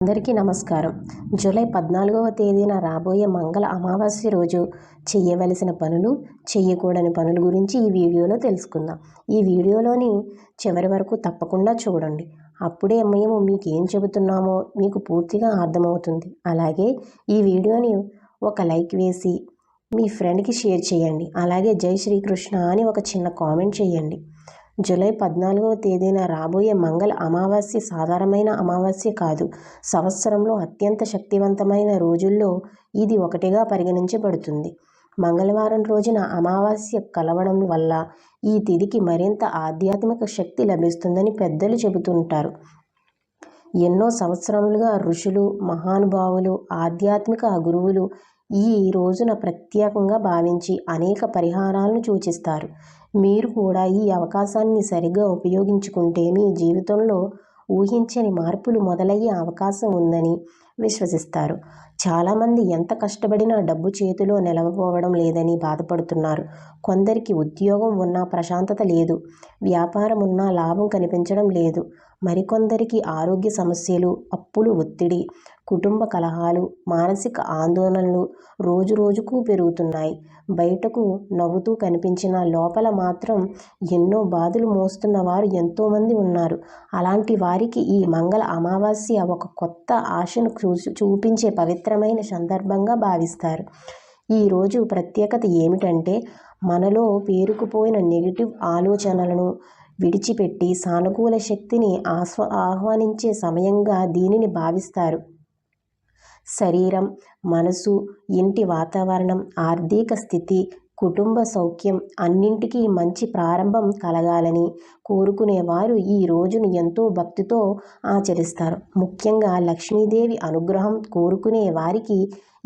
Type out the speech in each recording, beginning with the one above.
అందరికీ నమస్కారం. జూలై 14వ తేదీన రాబోయే మంగళ అమావాస్య రోజు చేయవలసిన పనులు, చేయకూడని పనుల గురించి ఈ వీడియోలో తెలుసుకుందాం. ఈ వీడియోలోని చివరి వరకు తప్పకుండా చూడండి. అప్పుడే మేము మీకు ఏం చెబుతున్నామో మీకు పూర్తిగా అర్థమవుతుంది. అలాగే ఈ వీడియోని ఒక లైక్ వేసి మీ ఫ్రెండ్కి షేర్ చేయండి. అలాగే జై శ్రీకృష్ణ అని ఒక చిన్న కామెంట్ చేయండి. జూలై 14వ తేదీన రాబోయే మంగళ అమావాస్య సాధారణమైన అమావాస్య కాదు. సంవత్సరంలో అత్యంత శక్తివంతమైన రోజుల్లో ఇది ఒకటిగా పరిగణించబడుతుంది. మంగళవారం రోజున అమావాస్య కలవడం వల్ల ఈ తిథికి మరింత ఆధ్యాత్మిక శక్తి లభిస్తుందని పెద్దలు చెబుతుంటారు. ఎన్నో సంవత్సరములుగా ఋషులు, మహానుభావులు, ఆధ్యాత్మిక గురువులు ఈ రోజున ప్రత్యేకంగా భావించి అనేక పరిహారాలను సూచిస్తారు. మీరు కూడా ఈ అవకాశాన్ని సరిగ్గా ఉపయోగించుకుంటే మీ జీవితంలో ఊహించని మార్పులు మొదలయ్యే అవకాశం ఉందని విశ్వసిస్తారు. చాలామంది ఎంత కష్టపడినా డబ్బు చేతిలో నిలవపోవడం లేదని బాధపడుతున్నారు. కొందరికి ఉద్యోగం ఉన్నా ప్రశాంతత లేదు, వ్యాపారం ఉన్నా లాభం కనిపించడం లేదు. మరికొందరికి ఆరోగ్య సమస్యలు, అప్పులు, ఒత్తిడి, కుటుంబ కలహాలు, మానసిక ఆందోళనలు రోజు రోజుకు పెరుగుతున్నాయి. బయటకు నవ్వుతూ కనిపించిన లోపల మాత్రం ఎన్నో బాధలు మోస్తున్న వారు ఎంతోమంది ఉన్నారు. అలాంటి వారికి ఈ మంగళ అమావాస్య ఒక కొత్త ఆశను చూపించే పవిత్రమైన సందర్భంగా భావిస్తారు. ఈరోజు ప్రత్యేకత ఏమిటంటే మనలో పేరుకుపోయిన నెగిటివ్ ఆలోచనలను విడిచిపెట్టి సానుకూల శక్తిని ఆహ్వానించే సమయంగా దీనిని భావిస్తారు. శరీరం, మనసు, ఇంటి వాతావరణం, ఆర్థిక స్థితి, కుటుంబ సౌఖ్యం అన్నింటికీ మంచి ప్రారంభం కలగాలని కోరుకునేవారు ఈ రోజును ఎంతో భక్తితో ఆచరిస్తారు. ముఖ్యంగా లక్ష్మీదేవి అనుగ్రహం కోరుకునే వారికి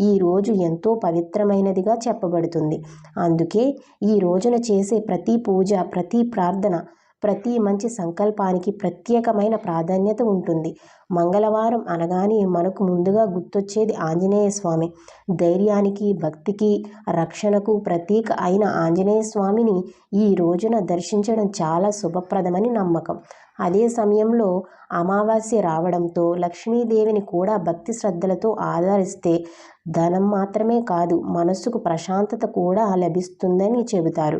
ఈ రోజు ఎంతో పవిత్రమైనదిగా చెప్పబడుతుంది. అందుకే ఈ రోజున చేసే ప్రతి పూజ, ప్రతి ప్రార్థన, ప్రతి మంచి సంకల్పానికి ప్రత్యేకమైన ప్రాధాన్యత ఉంటుంది. మంగళవారం అనగానే మనకు ముందుగా గుర్తొచ్చేది ఆంజనేయ స్వామి. ధైర్యానికి, భక్తికి, రక్షణకు ప్రతీక అయిన ఆంజనేయ స్వామిని ఈ రోజున దర్శించడం చాలా శుభప్రదమని నమ్మకం. అదే సమయంలో అమావాస్య రావడంతో లక్ష్మీదేవిని కూడా భక్తి శ్రద్ధలతో ఆరాధిస్తే ధనం మాత్రమే కాదు, మనస్సుకు ప్రశాంతత కూడా లభిస్తుందని చెబుతారు.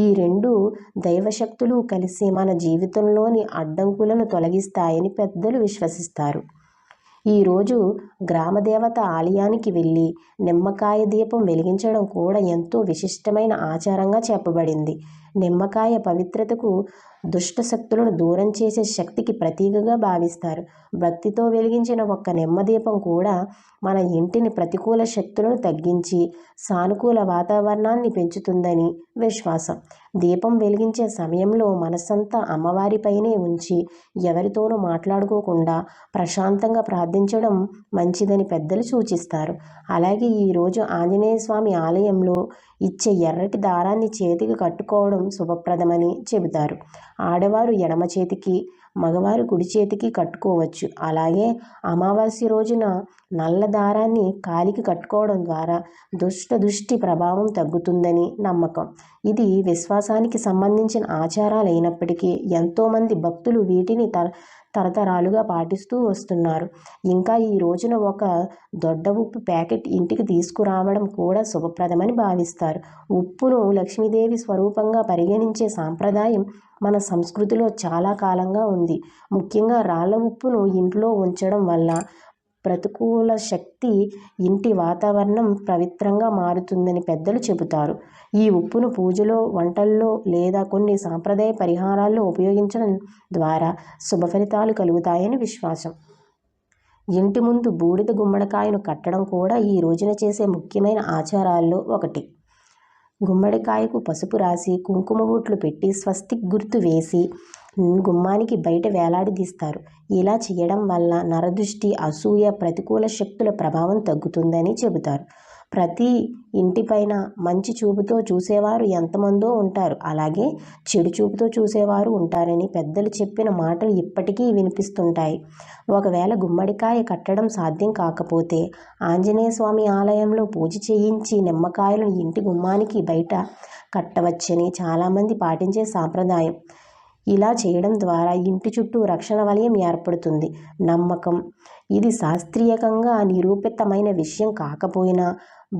ఈ రెండు దైవశక్తులు కలిసి మన జీవితంలోని అడ్డంకులను తొలగిస్తాయని పెద్దలు విశ్వసిస్తారు. ఈరోజు గ్రామదేవత ఆలయానికి వెళ్ళి నిమ్మకాయ దీపం వెలిగించడం కూడా ఎంతో విశిష్టమైన ఆచారంగా చెప్పబడింది. నిమ్మకాయ పవిత్రతకు, దుష్ట శక్తులను దూరం చేసే శక్తికి ప్రతీకగా భావిస్తారు. భక్తితో వెలిగించిన ఒక్క నిమ్మదీపం కూడా మన ఇంటిని ప్రతికూల శక్తులను తగ్గించి సానుకూల వాతావరణాన్ని పెంచుతుందని విశ్వాసం. దీపం వెలిగించే సమయంలో మనసంతా అమ్మవారిపైనే ఉంచి ఎవరితోనూ మాట్లాడుకోకుండా ప్రశాంతంగా ప్రార్థించడం మంచిదని పెద్దలు సూచిస్తారు. అలాగే ఈరోజు ఆంజనేయ స్వామి ఆలయంలో ఇచ్చే ఎర్రటి దారాన్ని చేతికి కట్టుకోవడం శుభప్రదమని చెబుతారు. ఆడవారు ఎడమ చేతికి, మగవారు కుడి చేతికి కట్టుకోవచ్చు. అలాగే అమావాస్య రోజున నల్ల దారాన్ని కాలికి కట్టుకోవడం ద్వారా దృష్టి ప్రభావం తగ్గుతుందని నమ్మకం. ఇది విశ్వాసానికి సంబంధించిన ఆచారాలైనప్పటికీ ఎంతోమంది భక్తులు వీటిని తరతరాలుగా పాటిస్తూ వస్తున్నారు. ఇంకా ఈ రోజున ఒక దొడ్డ ఉప్పు ప్యాకెట్ ఇంటికి తీసుకురావడం కూడా శుభప్రదమని భావిస్తారు. ఉప్పును లక్ష్మీదేవి స్వరూపంగా పరిగణించే సాంప్రదాయం మన సంస్కృతిలో చాలా కాలంగా ఉంది. ముఖ్యంగా రాళ్ల ఉప్పును ఇంట్లో ఉంచడం వల్ల ప్రతికూల శక్తి, ఇంటి వాతావరణం పవిత్రంగా మారుతుందని పెద్దలు చెబుతారు. ఈ ఉప్పును పూజలో, వంటల్లో లేదా కొన్ని సాంప్రదాయ పరిహారాల్లో ఉపయోగించడం ద్వారా శుభ ఫలితాలు కలుగుతాయని విశ్వాసం. ఇంటి ముందు బూడిద గుమ్మడికాయను కట్టడం కూడా ఈ రోజున చేసే ముఖ్యమైన ఆచారాల్లో ఒకటి. గుమ్మడికాయకు పసుపు రాసి, కుంకుమ బొట్లు పెట్టి, స్వస్తిక్ గుర్తు వేసి గుమ్మానికి బయట వేలాడదీస్తారు. ఇలా చేయడం వల్ల నరదృష్టి, అసూయ, ప్రతికూల శక్తుల ప్రభావం తగ్గుతుందని చెబుతారు. ప్రతి ఇంటిపైన మంచి చూపుతో చూసేవారు ఎంతమందో ఉంటారు, అలాగే చెడు చూపుతో చూసేవారు ఉంటారని పెద్దలు చెప్పిన మాటలు ఇప్పటికీ వినిపిస్తుంటాయి. ఒకవేళ గుమ్మడికాయ కట్టడం సాధ్యం కాకపోతే ఆంజనేయ స్వామి ఆలయంలో పూజ చేయించి నిమ్మకాయలను ఇంటి గుమ్మానికి బయట కట్టవచ్చని చాలామంది పాటించే సాంప్రదాయం. ఇలా చేయడం ద్వారా ఇంటి చుట్టూ రక్షణ వలయం ఏర్పడుతుంది. నమ్మకం. ఇది శాస్త్రీయంగా నిరూపితమైన విషయం కాకపోయినా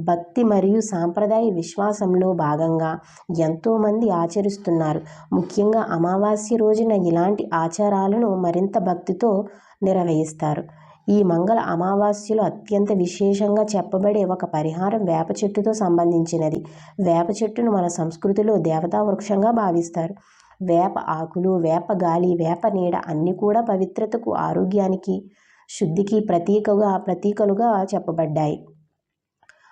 భక్తి మరియు సాంప్రదాయ విశ్వాసంలో భాగంగా ఎంతోమంది ఆచరిస్తున్నారు. ముఖ్యంగా అమావాస్య రోజున ఇలాంటి ఆచారాలను మరింత భక్తితో నిర్వహిస్తారు. ఈ మంగళ అమావాస్యలో అత్యంత విశేషంగా చెప్పబడే ఒక పరిహారం వేప చెట్టుతో సంబంధించినది. వేప చెట్టును మన సంస్కృతిలో దేవతా వృక్షంగా భావిస్తారు. వేప ఆకులు, వేప గాలి, వేప నీడ అన్నీ కూడా పవిత్రతకు, ఆరోగ్యానికి, శుద్ధికి ప్రతీకలుగా చెప్పబడ్డాయి.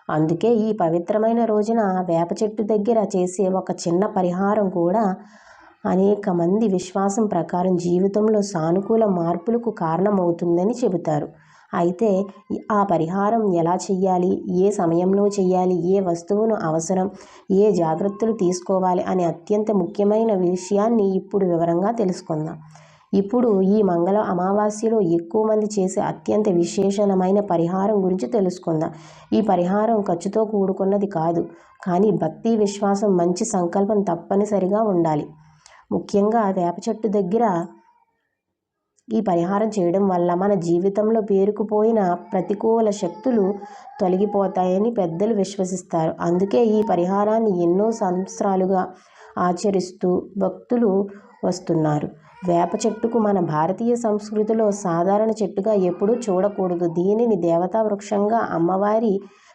అందుకే ఈ పవిత్రమైన రోజున వేప చెట్టు దగ్గర చేసే ఒక చిన్న పరిహారం కూడా అనేక మంది విశ్వాసం ప్రకారం జీవితంలో సానుకూల మార్పులకు కారణమవుతుందని చెబుతారు. అయితే ఆ పరిహారం ఎలా చెయ్యాలి, ఏ సమయంలో చెయ్యాలి, ఏ వస్తువును అవసరం, ఏ జాగ్రత్తలు తీసుకోవాలి అనే అత్యంత ముఖ్యమైన విషయాన్ని ఇప్పుడు వివరంగా తెలుసుకుందాం. ఇప్పుడు ఈ మంగళ అమావాస్యలో ఎక్కువ మంది చేసే అత్యంత విశేషమైన పరిహారం గురించి తెలుసుకుందాం. ఈ పరిహారం ఖర్చుతో కూడుకున్నది కాదు, కానీ భక్తి, విశ్వాసం, మంచి సంకల్పం తప్పనిసరిగా ఉండాలి. ముఖ్యంగా వేప చెట్టు దగ్గర ఈ పరిహారం చేయడం వల్ల మన జీవితంలో పేరుకుపోయిన ప్రతికూల శక్తులు తొలగిపోతాయని పెద్దలు విశ్వసిస్తారు. అందుకే ఈ పరిహారాన్ని ఎన్నో సంవత్సరాలుగా ఆచరిస్తూ భక్తులు వస్తున్నారు. వేప చెట్టుకు మన భారతీయ సంస్కృతిలో సాధారణ చెట్టుగా ఎప్పుడూ చూడకూడదు. దీనిని దేవతా వృక్షంగా, అమ్మవారి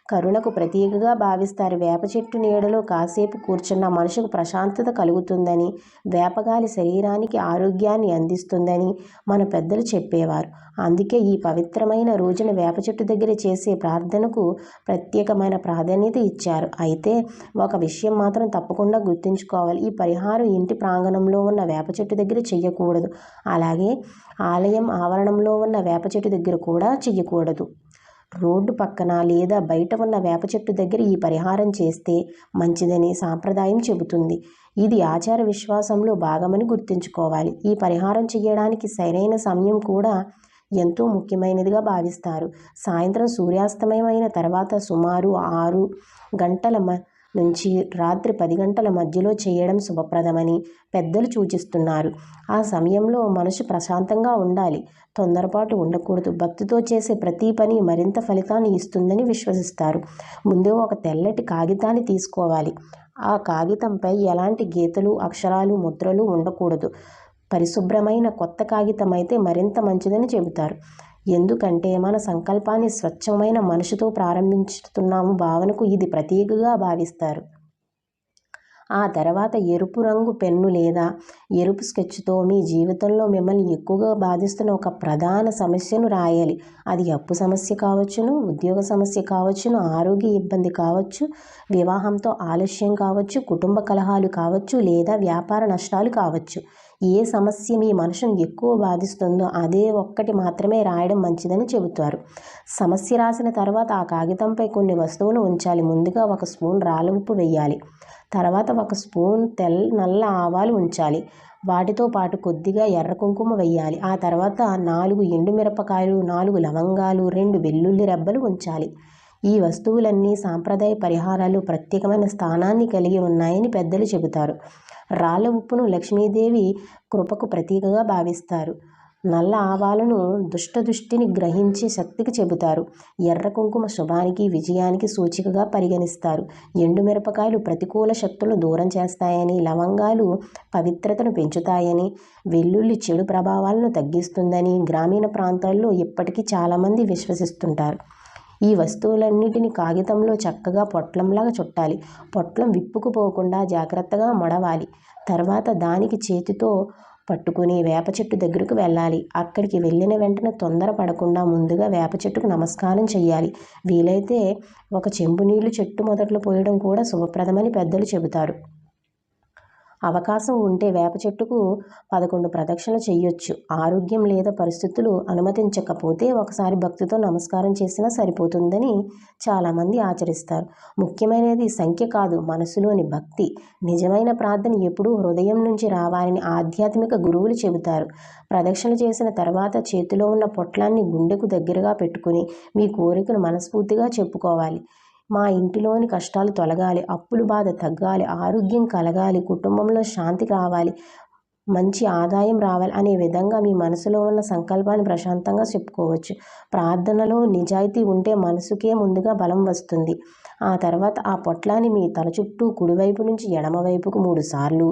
కరుణకు ప్రతీకగా భావిస్తారు. వేప చెట్టు నీడలో కాసేపు కూర్చున్న మనసుకు ప్రశాంతత కలుగుతుందని, వేపగాలి శరీరానికి ఆరోగ్యాన్ని అందిస్తుందని మన పెద్దలు చెప్పేవారు. అందుకే ఈ పవిత్రమైన రోజున వేప చెట్టు దగ్గర చేసే ప్రార్థనకు ప్రత్యేకమైన ప్రాధాన్యత ఇచ్చారు. అయితే ఒక విషయం మాత్రం తప్పకుండా గుర్తుంచుకోవాలి. ఈ పరిహారం ఇంటి ప్రాంగణంలో ఉన్న వేప చెట్టు దగ్గర చెయ్యకూడదు. అలాగే ఆలయం ఆవరణంలో ఉన్న వేప చెట్టు దగ్గర కూడా చెయ్యకూడదు. రోడ్డు పక్కన లేదా బయట ఉన్న వేప చెట్టు దగ్గర ఈ పరిహారం చేస్తే మంచిదని సాంప్రదాయం చెబుతుంది. ఇది ఆచార విశ్వాసంలో భాగమని గుర్తుంచుకోవాలి. ఈ పరిహారం చేయడానికి సరైన సమయం కూడా ఎంతో ముఖ్యమైనదిగా భావిస్తారు. సాయంత్రం సూర్యాస్తమయం అయిన తర్వాత సుమారు 6 గంటల నుంచి రాత్రి 10 గంటల మధ్యలో చేయడం శుభప్రదమని పెద్దలు సూచిస్తున్నారు. ఆ సమయంలో మనసు ప్రశాంతంగా ఉండాలి, తొందరపాటు ఉండకూడదు. భక్తితో చేసే ప్రతి పని మరింత ఫలితాన్ని ఇస్తుందని విశ్వసిస్తారు. ముందే ఒక తెల్లటి కాగితాన్ని తీసుకోవాలి. ఆ కాగితంపై ఎలాంటి గీతలు, అక్షరాలు, ముద్రలు ఉండకూడదు. పరిశుభ్రమైన కొత్త కాగితం అయితే మరింత మంచిదని చెబుతారు. ఎందుకంటే మన సంకల్పాన్ని స్వచ్ఛమైన మనసుతో ప్రారంభిస్తున్నాము భావనకు ఇది ప్రతీకగా భావిస్తారు. ఆ తర్వాత ఎరుపు రంగు పెన్ను లేదా ఎరుపు స్కెచ్తో మీ జీవితంలో మిమ్మల్ని ఎక్కువగా బాధిస్తున్న ఒక ప్రధాన సమస్యను రాయాలి. అది అప్పు సమస్య కావచ్చును, ఉద్యోగ సమస్య కావచ్చును, ఆరోగ్య ఇబ్బంది కావచ్చు, వివాహంతో ఆలస్యం కావచ్చు, కుటుంబ కలహాలు కావచ్చు, లేదా వ్యాపార నష్టాలు కావచ్చు. ఏ సమస్య మీ మనసును ఎక్కువ బాధిస్తుందో అదే ఒక్కటి మాత్రమే రాయడం మంచిదని చెబుతారు. సమస్య రాసిన తర్వాత ఆ కాగితంపై కొన్ని వస్తువులు ఉంచాలి. ముందుగా 1 స్పూన్ రాళ్ళ ఉప్పు వేయాలి. తర్వాత 1 స్పూన్ నల్ల ఆవాలు ఉంచాలి. వాటితో పాటు కొద్దిగా ఎర్ర కుంకుమ వేయాలి. ఆ తర్వాత 4 ఎండుమిరపకాయలు, 4 లవంగాలు, 2 వెల్లుల్లి రెబ్బలు ఉంచాలి. ఈ వస్తువులన్నీ సాంప్రదాయ పరిహారాలు ప్రత్యేకమైన స్థానాన్ని కలిగి ఉన్నాయని పెద్దలు చెబుతారు. రాళ్ళ ఉప్పును లక్ష్మీదేవి కృపకు ప్రతీకగా భావిస్తారు. నల్ల ఆవాలను దృష్టిని గ్రహించే శక్తికి చెబుతారు. ఎర్ర కుంకుమ శుభానికి, విజయానికి సూచికగా పరిగణిస్తారు. ఎండుమిరపకాయలు ప్రతికూల శక్తులను దూరం చేస్తాయని, లవంగాలు పవిత్రతను పెంచుతాయని, వెల్లుల్లి చెడు ప్రభావాలను తగ్గిస్తుందని గ్రామీణ ప్రాంతాల్లో ఇప్పటికీ చాలామంది విశ్వసిస్తుంటారు. ఈ వస్తువులన్నిటిని కాగితంలో చక్కగా పొట్లంలాగా చుట్టాలి. పొట్లం విప్పుకుపోకుండా జాగ్రత్తగా మడవాలి. తర్వాత దానికి చేతితో పట్టుకుని వేప చెట్టు దగ్గరకు వెళ్ళాలి. అక్కడికి వెళ్ళిన వెంటనే తొందర పడకుండా ముందుగా వేప చెట్టుకు నమస్కారం చేయాలి. వీలైతే 1 చెంబు నీళ్లు చెట్టు మొదట్లో పోయడం కూడా శుభప్రదమని పెద్దలు చెబుతారు. అవకాశం ఉంటే వేప చెట్టుకు 11 ప్రదక్షిణలు చేయొచ్చు. ఆరోగ్యం లేదా పరిస్థితులు అనుమతించకపోతే ఒకసారి భక్తితో నమస్కారం చేసినా సరిపోతుందని చాలామంది ఆచరిస్తారు. ముఖ్యమైనది సంఖ్య కాదు, మనసులోని భక్తి. నిజమైన ప్రార్థన ఎప్పుడూ హృదయం నుంచి రావాలని ఆధ్యాత్మిక గురువులు చెబుతారు. ప్రదక్షిణ చేసిన తర్వాత చేతిలో ఉన్న పొట్లాన్ని గుండెకు దగ్గరగా పెట్టుకుని మీ కోరికను మనస్ఫూర్తిగా చెప్పుకోవాలి. మా ఇంటిలోని కష్టాలు తొలగాలి, అప్పుల బాధ తగ్గాలి, ఆరోగ్యం కలగాలి, కుటుంబంలో శాంతి రావాలి, మంచి ఆదాయం రావాలి అనే విధంగా మీ మనసులో ఉన్న సంకల్పాన్ని ప్రశాంతంగా చెప్పుకోవచ్చు. ప్రార్థనలో నిజాయితీ ఉంటే మనసుకే ముందుగా బలం వస్తుంది. ఆ తర్వాత ఆ పొట్లాన్ని మీ తల చుట్టూ కుడివైపు నుంచి ఎడమవైపుకు 3 సార్లు,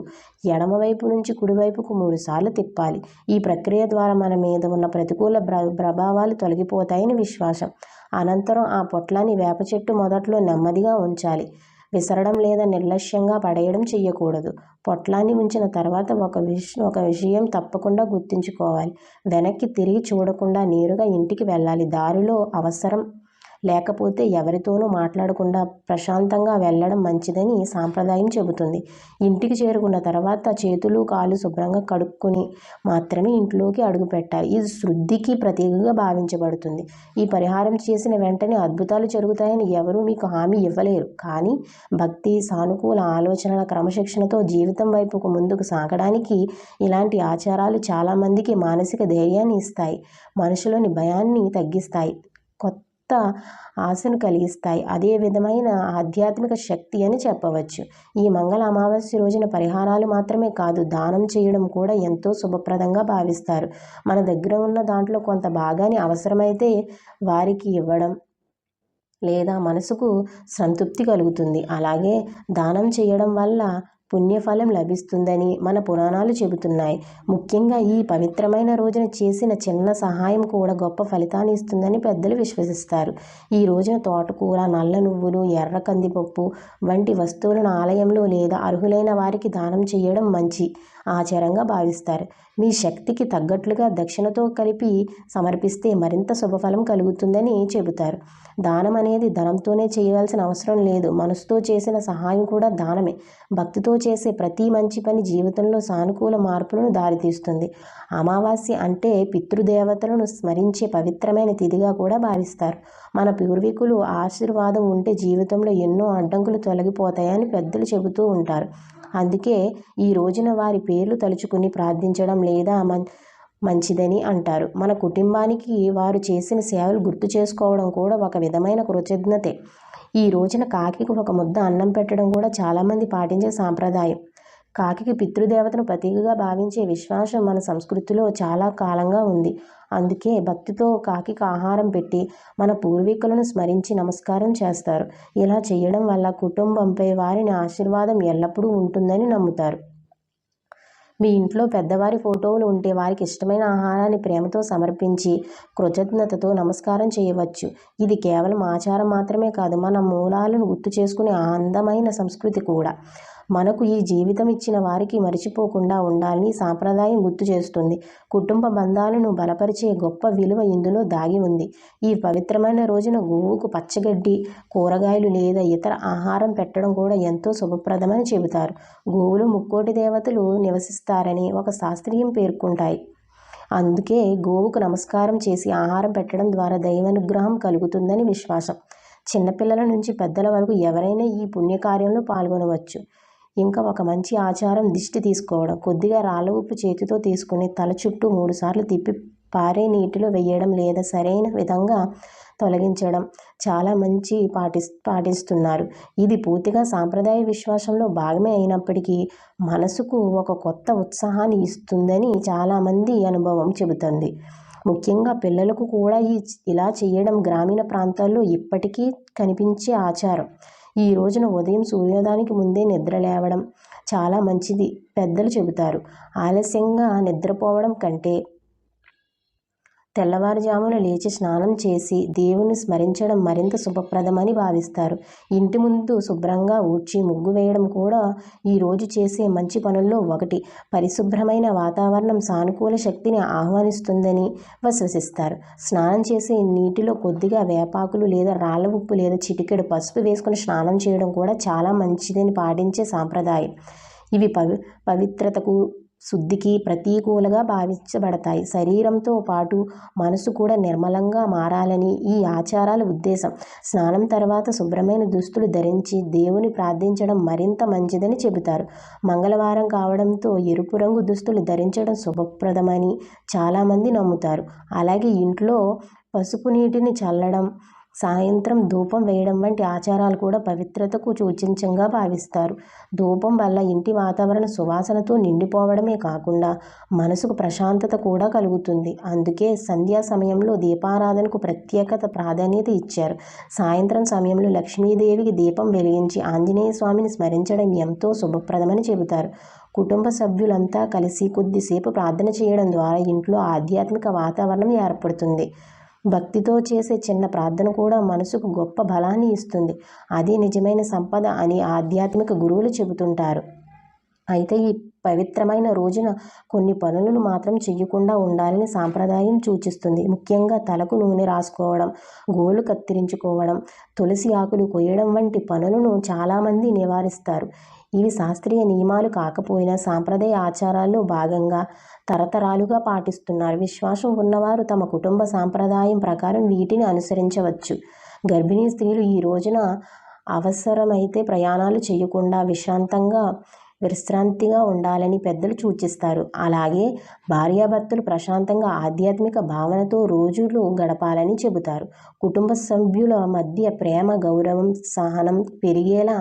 ఎడమవైపు నుంచి కుడివైపుకు 3 సార్లు తిప్పాలి. ఈ ప్రక్రియ ద్వారా మన మీద ఉన్న ప్రతికూల ప్రభావాలు తొలగిపోతాయని విశ్వాసం. అనంతరం ఆ పొట్లాన్ని వేప చెట్టు మొదట్లో నెమ్మదిగా ఉంచాలి. విసరడం లేదా నిర్లక్ష్యంగా పడేయడం చేయకూడదు. పొట్లాన్ని ఉంచిన తర్వాత ఒక విషయం తప్పకుండా గుర్తుంచుకోవాలి. వెనక్కి తిరిగి చూడకుండా నేరుగా ఇంటికి వెళ్ళాలి. దారిలో అవసరం లేకపోతే ఎవరితోనూ మాట్లాడకుండా ప్రశాంతంగా వెళ్ళడం మంచిదని సాంప్రదాయం చెబుతుంది. ఇంటికి చేరుకున్న తర్వాత చేతులు కాళ్ళు శుభ్రంగా కడుక్కొని మాత్రమే ఇంట్లోకి అడుగుపెట్టాలి. ఇది శుద్ధికి ప్రతీకగా భావించబడుతుంది. ఈ పరిహారం చేసిన వెంటనే అద్భుతాలు జరుగుతాయని ఎవరూ మీకు హామీ ఇవ్వలేరు. కానీ భక్తి, సానుకూల ఆలోచనల క్రమశిక్షణతో జీవితం వైపుకు ముందుకు సాగడానికి ఇలాంటి ఆచారాలు చాలామందికి మానసిక ధైర్యాన్ని ఇస్తాయి, మనుషులోని భయాన్ని తగ్గిస్తాయి, కొత్త ఆశను కలిగిస్తాయి. అదే విధమైన ఆధ్యాత్మిక శక్తి అని చెప్పవచ్చు. ఈ మంగళ అమావాస్య రోజున పరిహారాలు మాత్రమే కాదు, దానం చేయడం కూడా ఎంతో శుభప్రదంగా భావిస్తారు. మన దగ్గర ఉన్న దాంట్లో కొంత భాగాన్ని అవసరమైతే వారికి ఇవ్వడం లేదా మనసుకు సంతృప్తి కలుగుతుంది. అలాగే దానం చేయడం వల్ల పుణ్యఫలం లభిస్తుందని మన పురాణాలు చెబుతున్నాయి. ముఖ్యంగా ఈ పవిత్రమైన రోజున చేసిన చిన్న సహాయం కూడా గొప్ప ఫలితాన్ని ఇస్తుందని పెద్దలు విశ్వసిస్తారు. ఈ రోజున తోటకూర, నల్ల నువ్వులు, ఎర్ర కందిపప్పు వంటి వస్తువులను ఆలయంలో లేదా అర్హులైన వారికి దానం చేయడం మంచి ఆచారంగా భావిస్తారు. మీ శక్తికి తగ్గట్లుగా దక్షిణతో కలిపి సమర్పిస్తే మరింత శుభఫలం కలుగుతుందని చెబుతారు. దానం అనేది ధనంతోనే చేయవలసిన అవసరం లేదు. మనసుతో చేసిన సహాయం కూడా దానమే. భక్తితో చేసే ప్రతి మంచి పని జీవితంలో సానుకూల మార్పులను దారితీస్తుంది. అమావాస్య అంటే పితృదేవతలను స్మరించే పవిత్రమైన తిథిగా కూడా భావిస్తారు. మన పూర్వీకులు ఆశీర్వాదం ఉంటే జీవితంలో ఎన్నో అడ్డంకులు తొలగిపోతాయని పెద్దలు చెబుతూ ఉంటారు. అందుకే ఈ రోజున వారి పేర్లు తలుచుకుని ప్రార్థించడం లేదా మంచిదని అంటారు. మన కుటుంబానికి వారు చేసిన సేవలు గుర్తు చేసుకోవడం కూడా ఒక విధమైన కృతజ్ఞతే. ఈ రోజున కాకికి ఒక ముద్ద అన్నం పెట్టడం కూడా చాలామంది పాటించే సాంప్రదాయం. కాకికి పితృదేవతను ప్రతీకగా భావించే విశ్వాసం మన సంస్కృతిలో చాలా కాలంగా ఉంది. అందుకే భక్తితో కాకికి ఆహారం పెట్టి మన పూర్వీకులను స్మరించి నమస్కారం చేస్తారు. ఇలా చేయడం వల్ల కుటుంబంపై వారిని ఆశీర్వాదం ఎల్లప్పుడూ ఉంటుందని నమ్ముతారు. మీ ఇంట్లో పెద్దవారి ఫోటోలు ఉంటే వారికి ఇష్టమైన ఆహారాన్ని ప్రేమతో సమర్పించి కృతజ్ఞతతో నమస్కారం చేయవచ్చు. ఇది కేవలం ఆచారం మాత్రమే కాదు, మన మూలాలను గుర్తు చేసుకునే అందమైన సంస్కృతి కూడా. మనకు ఈ జీవితం ఇచ్చిన వారికి మరిచిపోకుండా ఉండాలని సాంప్రదాయం గుర్తు చేస్తుంది. కుటుంబ బంధాలను బలపరిచే గొప్ప విలువ ఇందులో దాగి ఉంది. ఈ పవిత్రమైన రోజున గోవుకు పచ్చగడ్డి, కూరగాయలు లేదా ఇతర ఆహారం పెట్టడం కూడా ఎంతో శుభప్రదమని చెబుతారు. గోవులు ముక్కోటి దేవతలు నివసిస్తారని ఒక శాస్త్రీయం పేర్కొంటాయి. అందుకే గోవుకు నమస్కారం చేసి ఆహారం పెట్టడం ద్వారా దైవానుగ్రహం కలుగుతుందని విశ్వాసం. చిన్నపిల్లల నుంచి పెద్దల వరకు ఎవరైనా ఈ పుణ్యకార్యంలో పాల్గొనవచ్చు. ఇంకా ఒక మంచి ఆచారం దిష్టి తీసుకోవడం. కొద్దిగా రాళ్ళ ఉప్పు చేతితో తీసుకుని తల చుట్టూ 3 సార్లు తిప్పి పారే నీటిలో వేయడం లేదా సరైన విధంగా తొలగించడం చాలా మంచి పాటిస్తున్నారు. ఇది పూర్తిగా సాంప్రదాయ విశ్వాసంలో భాగమే అయినప్పటికీ మనసుకు ఒక కొత్త ఉత్సాహాన్ని ఇస్తుందని చాలామంది అనుభవం చెబుతుంది. ముఖ్యంగా పిల్లలకు కూడా ఇలా చేయడం గ్రామీణ ప్రాంతాల్లో ఇప్పటికీ కనిపించే ఆచారం. ఈ రోజున ఉదయం సూర్యోదయానికి ముందే నిద్ర లేవడం చాలా మంచిది పెద్దలు చెబుతారు. ఆలస్యంగా నిద్రపోవడం కంటే తెల్లవారుజామున లేచి స్నానం చేసి దేవుని స్మరించడం మరింత శుభప్రదమని భావిస్తారు. ఇంటి ముందు శుభ్రంగా ఊడ్చి ముగ్గు వేయడం కూడా ఈ రోజు చేసే మంచి పనుల్లో ఒకటి. పరిశుభ్రమైన వాతావరణం సానుకూల శక్తిని ఆహ్వానిస్తుందని విశ్వసిస్తారు. స్నానం చేసే నీటిలో కొద్దిగా వేపాకులు లేదా రాళ్ళ ఉప్పు లేదా చిటికెడు పసుపు వేసుకుని స్నానం చేయడం కూడా చాలా మంచిదని పాటించే సాంప్రదాయం. ఇవి పవిత్రతకు, శుద్ధికి ప్రతీకలుగా భావించబడతాయి. శరీరంతో పాటు మనసు కూడా నిర్మలంగా మారాలని ఈ ఆచారాల ఉద్దేశం. స్నానం తర్వాత శుభ్రమైన దుస్తులు ధరించి దేవుని ప్రార్థించడం మరింత మంచిదని చెబుతారు. మంగళవారం కావడంతో ఎరుపు రంగు దుస్తులు ధరించడం శుభప్రదమని చాలామంది నమ్ముతారు. అలాగే ఇంట్లో పసుపు నీటిని చల్లడం సాయంత్రం ధూపం వేయడం వంటి ఆచారాలు కూడా పవిత్రతకు సూచించంగా భావిస్తారు. ధూపం వల్ల ఇంటి వాతావరణం సువాసనతో నిండిపోవడమే కాకుండా మనసుకు ప్రశాంతత కూడా కలుగుతుంది. అందుకే సంధ్యా సమయంలో దీపారాధనకు ప్రత్యేకత ప్రాధాన్యత ఇచ్చారు. సాయంత్రం సమయంలో లక్ష్మీదేవికి దీపం వెలిగించి ఆంజనేయ స్వామిని స్మరించడం ఎంతో శుభప్రదమని చెబుతారు. కుటుంబ సభ్యులంతా కలిసి కొద్దిసేపు ప్రార్థన చేయడం ద్వారా ఇంట్లో ఆధ్యాత్మిక వాతావరణం ఏర్పడుతుంది. భక్తితో చేసే చిన్న ప్రార్థన కూడా మనసుకు గొప్ప బలాన్ని ఇస్తుంది. అదే నిజమైన సంపద అని ఆధ్యాత్మిక గురువులు చెబుతుంటారు. అయితే ఈ పవిత్రమైన రోజున కొన్ని పనులను మాత్రం చెయ్యకుండా ఉండాలని సాంప్రదాయం సూచిస్తుంది. ముఖ్యంగా తలకు నూనె రాసుకోవడం, గోళ్ళు కత్తిరించుకోవడం, తులసి ఆకులు కొయ్యడం వంటి పనులను చాలామంది నివారిస్తారు. ఇవి శాస్త్రీయ నియమాలు కాకపోయినా సాంప్రదాయ ఆచారాల్లో భాగంగా తరతరాలుగా పాటిస్తున్నారు. విశ్వాసం ఉన్నవారు తమ కుటుంబ సాంప్రదాయం ప్రకారం వీటిని అనుసరించవచ్చు. గర్భిణీ స్త్రీలు ఈ రోజున అవసరమైతే ప్రయాణాలు చేయకుండా విశ్రాంతిగా ఉండాలని పెద్దలు సూచిస్తారు. అలాగే భార్యాభర్తలు ప్రశాంతంగా ఆధ్యాత్మిక భావనతో రోజులు గడపాలని చెబుతారు. కుటుంబ సభ్యుల మధ్య ప్రేమ, గౌరవం, సహనం పెరిగేలా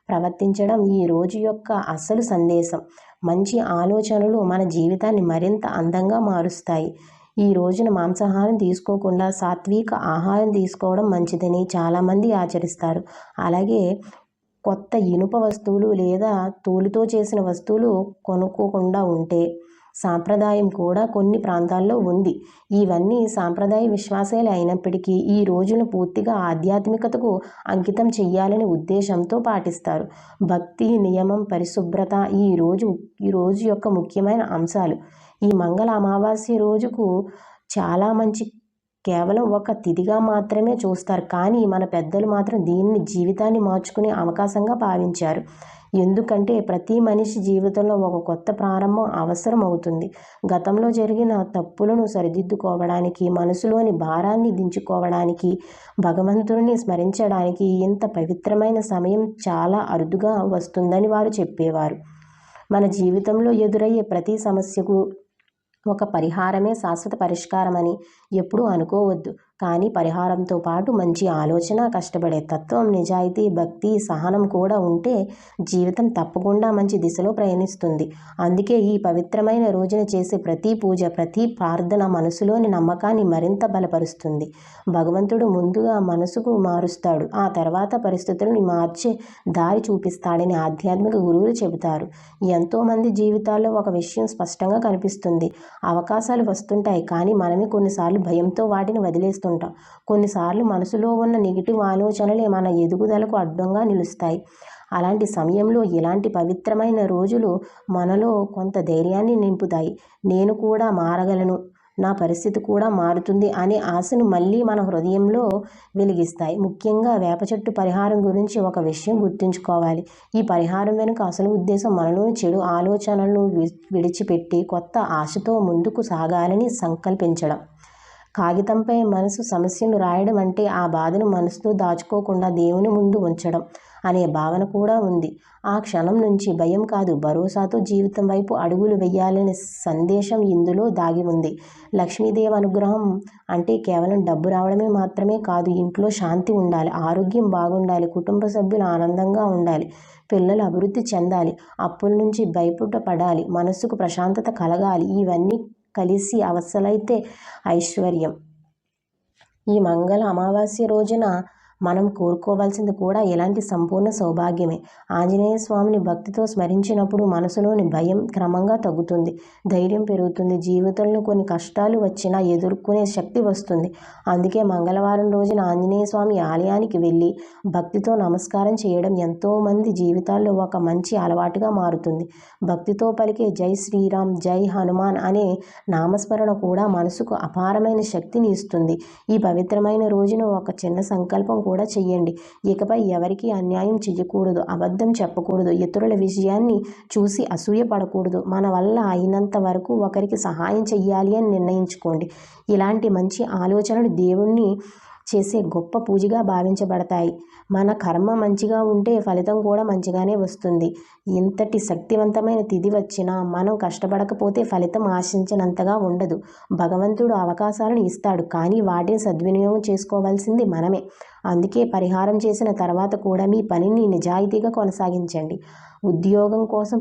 ప్రవర్తించడం ఈ రోజు యొక్క అసలు సందేశం. మంచి ఆలోచనలు మన జీవితాన్ని మరింత అందంగా మారుస్తాయి. ఈ రోజున మాంసాహారం తీసుకోకుండా సాత్విక ఆహారం తీసుకోవడం మంచిదని చాలామంది ఆచరిస్తారు. అలాగే కొత్త ఇనుప వస్తువులు లేదా తోలుతో చేసిన వస్తువులు కొనుక్కోకుండా ఉంటే సాంప్రదాయం కూడా కొన్ని ప్రాంతాల్లో ఉంది. ఇవన్నీ సాంప్రదాయ విశ్వాసాలు అయినప్పటికీ ఈ రోజును పూర్తిగా ఆధ్యాత్మికతకు అంకితం చేయాలనే ఉద్దేశంతో పాటిస్తారు. భక్తి, నియమం, పరిశుభ్రత ఈ రోజు యొక్క ముఖ్యమైన అంశాలు. ఈ మంగళ అమావాస్య రోజుకు చాలా మంచి కేవలం ఒక తిథిగా మాత్రమే చూస్తారు. కానీ మన పెద్దలు మాత్రం దీనిని జీవితాన్ని మార్చుకునే అవకాశంగా భావించారు. ఎందుకంటే ప్రతి మనిషి జీవితంలో ఒక కొత్త ప్రారంభం అవసరం అవుతుంది. గతంలో జరిగిన తప్పులను సరిదిద్దుకోవడానికి, మనసులోని భారాన్ని దించుకోవడానికి, భగవంతుడిని స్మరించడానికి ఇంత పవిత్రమైన సమయం చాలా అరుదుగా వస్తుందని వారు చెప్పేవారు. మన జీవితంలో ఎదురయ్యే ప్రతి సమస్యకు ఒక పరిహారమే శాశ్వత పరిష్కారమని ఎప్పుడూ అనుకోవద్దు. కానీ పరిహారంతో పాటు మంచి ఆలోచన, కష్టపడే తత్వం, నిజాయితీ, భక్తి, సహనం కూడా ఉంటే జీవితం తప్పకుండా మంచి దిశలో ప్రయాణిస్తుంది. అందుకే ఈ పవిత్రమైన రోజున చేసే ప్రతి పూజ, ప్రతి ప్రార్థన మనసులోని నమ్మకాన్ని మరింత బలపరుస్తుంది. భగవంతుడు ముందుగా మనసుకు మారుస్తాడు, ఆ తర్వాత పరిస్థితులను మార్చే దారి చూపిస్తాడని ఆధ్యాత్మిక గురువులు చెబుతారు. ఎంతోమంది జీవితాల్లో ఒక విషయం స్పష్టంగా కనిపిస్తుంది. అవకాశాలు వస్తుంటాయి, కానీ మనమే కొన్నిసార్లు భయంతో వాటిని వదిలేస్తుంటాం. కొన్నిసార్లు మనసులో ఉన్న నెగిటివ్ ఆలోచనలే మన ఎదుగుదలకు అడ్డంగా నిలుస్తాయి. అలాంటి సమయంలో ఇలాంటి పవిత్రమైన రోజులు మనలో కొంత ధైర్యాన్ని నింపుతాయి. నేను కూడా మారగలను, నా పరిస్థితి కూడా మారుతుంది అనే ఆశను మళ్ళీ మన హృదయంలో వెలిగిస్తాయి. ముఖ్యంగా వేప చెట్టు పరిహారం గురించి ఒక విషయం గుర్తుంచుకోవాలి. ఈ పరిహారం వెనుక అసలు ఉద్దేశం మనలోని చెడు ఆలోచనలను విడిచిపెట్టి కొత్త ఆశతో ముందుకు సాగాలని సంకల్పించడం. కాగితంపై మనసు సమస్యను రాయడం అంటే ఆ బాధను మనసుతో దాచుకోకుండా దేవుని ముందు ఉంచడం అనే భావన కూడా ఉంది. ఆ క్షణం నుంచి భయం కాదు, భరోసాతో జీవితం వైపు అడుగులు వేయాలనే సందేశం ఇందులో దాగి ఉంది. లక్ష్మీదేవి అనుగ్రహం అంటే కేవలం డబ్బు రావడమే మాత్రమే కాదు. ఇంట్లో శాంతి ఉండాలి, ఆరోగ్యం బాగుండాలి, కుటుంబ సభ్యులు ఆనందంగా ఉండాలి, పిల్లలు అభివృద్ధి చెందాలి, అప్పుల నుంచి బయటపడాలి, మనసుకు ప్రశాంతత కలగాలి. ఇవన్నీ కలిసి అవసరమైతే ఐశ్వర్యం. ఈ మంగళ అమావాస్య రోజున మనం కోరుకోవాల్సింది కూడా ఇలాంటి సంపూర్ణ సౌభాగ్యమే. ఆంజనేయ స్వామిని భక్తితో స్మరించినప్పుడు మనసులోని భయం క్రమంగా తగ్గుతుంది, ధైర్యం పెరుగుతుంది, జీవితంలో కొన్ని కష్టాలు వచ్చినా ఎదుర్కొనే శక్తి వస్తుంది. అందుకే మంగళవారం రోజున ఆంజనేయ స్వామి ఆలయానికి వెళ్ళి భక్తితో నమస్కారం చేయడం ఎంతోమంది జీవితాల్లో ఒక మంచి అలవాటుగా మారుతుంది. భక్తితో పలికే జై శ్రీరామ్, జై హనుమాన్ అనే నామస్మరణ కూడా మనసుకు అపారమైన శక్తిని ఇస్తుంది. ఈ పవిత్రమైన రోజున ఒక చిన్న సంకల్పం కూడా చెయ్యండి. ఇకపై ఎవరికి అన్యాయం చెయ్యకూడదు, అబద్ధం చెప్పకూడదు, ఇతరుల విజయాన్ని చూసి అసూయ పడకూడదు, మన వల్ల అయినంత వరకు ఒకరికి సహాయం చెయ్యాలి అని నిర్ణయించుకోండి. ఇలాంటి మంచి ఆలోచనలు దేవుణ్ణి చేసే గొప్ప పూజగా భావించబడతాయి. మన కర్మ మంచిగా ఉంటే ఫలితం కూడా మంచిగానే వస్తుంది. ఇంతటి శక్తివంతమైన తిథి వచ్చినా మనం కష్టపడకపోతే ఫలితం ఆశించినంతగా ఉండదు. భగవంతుడు అవకాశాలను ఇస్తాడు, కానీ వాటిని సద్వినియోగం చేసుకోవాల్సింది మనమే. అందుకే పరిహారం చేసిన తర్వాత కూడా మీ పనిని నిజాయితీగా కొనసాగించండి. ఉద్యోగం కోసం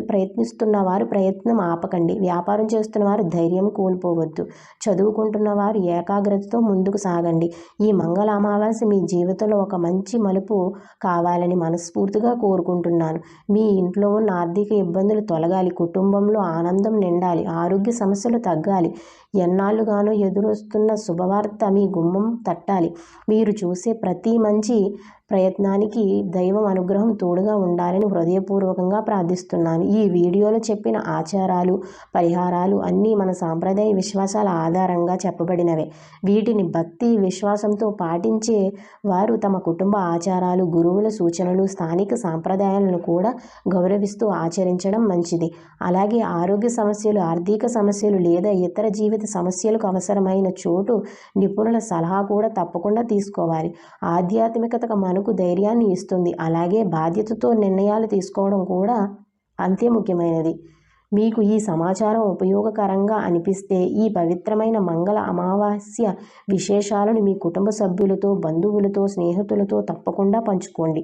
ప్రయత్నిస్తున్న వారు ప్రయత్నం ఆపకండి. వ్యాపారం చేస్తున్న వారు ధైర్యం కోల్పోవద్దు. చదువుకుంటున్న వారు ఏకాగ్రతతో ముందుకు సాగండి. ఈ మంగళ అమావాస్య మీ జీవితంలో ఒక మంచి మలుపు కావాలని మనస్ఫూర్తిగా కోరుకుంటున్నాను. మీ ఇంట్లో ఉన్న ఆర్థిక ఇబ్బందులు తొలగాలి, కుటుంబంలో ఆనందం నిండాలి, ఆరోగ్య సమస్యలు తగ్గాలి. ఎన్నాళ్ళుగానో ఎదురొస్తున్న శుభవార్త మీ గుమ్మం తట్టాలి. మీరు చూసే ప్రతి మంచి ప్రయత్నానికి దైవం అనుగ్రహం తోడుగా ఉండాలని హృదయపూర్వకంగా ప్రార్థిస్తున్నాను. ఈ వీడియోలో చెప్పిన ఆచారాలు, పరిహారాలు అన్నీ మన సాంప్రదాయ విశ్వాసాల ఆధారంగా చెప్పబడినవే. వీటిని భక్తి విశ్వాసంతో పాటించే వారు తమ కుటుంబ ఆచారాలు, గురువుల సూచనలు, స్థానిక సాంప్రదాయాలను కూడా గౌరవిస్తూ ఆచరించడం మంచిది. అలాగే ఆరోగ్య సమస్యలు, ఆర్థిక సమస్యలు లేదా ఇతర జీవిత సమస్యలకు అవసరమైన చోటు నిపుణుల సలహా కూడా తప్పకుండా తీసుకోవాలి. ఆధ్యాత్మికత మనకు ధైర్యాన్ని ఇస్తుంది, అలాగే బాధ్యతతో నిర్ణయాలు తీసుకోవడం కూడా అంతే ముఖ్యమైనది. మీకు ఈ సమాచారం ఉపయోగకరంగా అనిపిస్తే ఈ పవిత్రమైన మంగళ అమావాస్య విశేషాలను మీ కుటుంబ సభ్యులతో, బంధువులతో, స్నేహితులతో తప్పకుండా పంచుకోండి.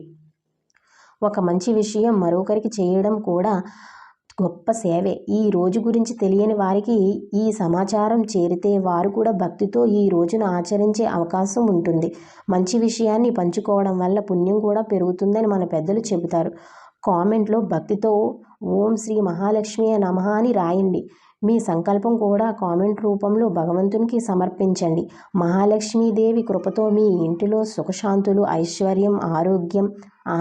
ఒక మంచి విషయం మరొకరికి చేయడం కూడా గొప్ప సేవే. ఈ రోజు గురించి తెలియని వారికి ఈ సమాచారం చేరితే వారు కూడా భక్తితో ఈ రోజును ఆచరించే అవకాశం ఉంటుంది. మంచి విషయాన్ని పంచుకోవడం వల్ల పుణ్యం కూడా పెరుగుతుందని మన పెద్దలు చెబుతారు. కామెంట్లో భక్తితో ఓం శ్రీ మహాలక్ష్మి నమః అని రాయండి. మీ సంకల్పం కూడా కామెంట్ రూపంలో భగవంతునికి సమర్పించండి. మహాలక్ష్మీదేవి కృపతో మీ ఇంటిలో సుఖశాంతులు, ఐశ్వర్యం, ఆరోగ్యం,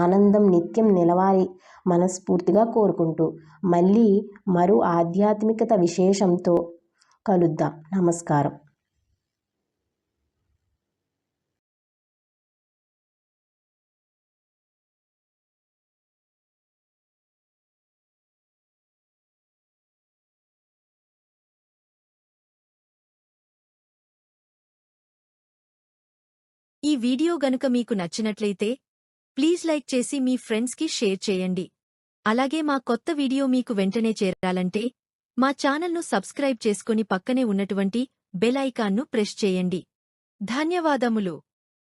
ఆనందం నిత్యం నిలవాలి మనస్ఫూర్తిగా కోరుకుంటూ మళ్ళీ మరో ఆధ్యాత్మికత విశేషంతో కలుద్దాం. నమస్కారం. ఈ వీడియో గనుక మీకు నచ్చినట్లయితే ప్లీజ్ లైక్ చేసి మీ ఫ్రెండ్స్కి షేర్ చేయండి. అలాగే మా కొత్త వీడియో మీకు వెంటనే చేరాలంటే మా ఛానల్ను సబ్స్క్రైబ్ చేసుకొని పక్కనే ఉన్నటువంటి బెల్ ఐకాన్ను ప్రెస్ చేయండి. ధన్యవాదములు.